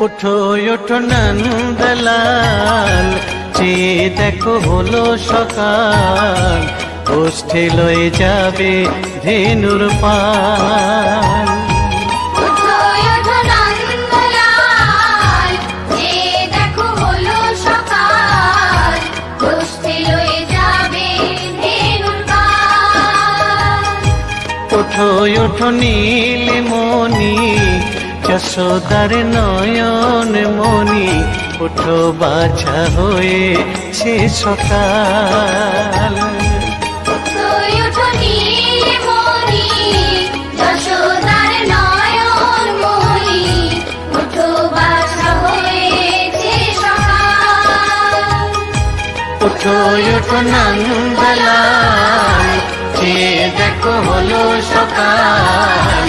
ওঠো ওঠো নন্দলাল, চেয়ে দেখো হলো সকাল, ওষ্ঠে লয়ে যাবে ধেনুর পাল। ওঠো ওঠো নন্দলাল, চেয়ে দেখো হলো সকাল, ওষ্ঠে লয়ে যাবে ধেনুর পাল। ওঠো ওঠো নীলমণি, যশোদার নয়ন মণি, ওঠো বাছা হয়েছে সকাল। ওঠো ওঠো নীলমণি, যশোদার নয়ন মণি, ওঠো বাছা হয়েছে সকাল। ওঠো ওঠো নন্দলাল, চেয়ে দেখো হলো সকাল,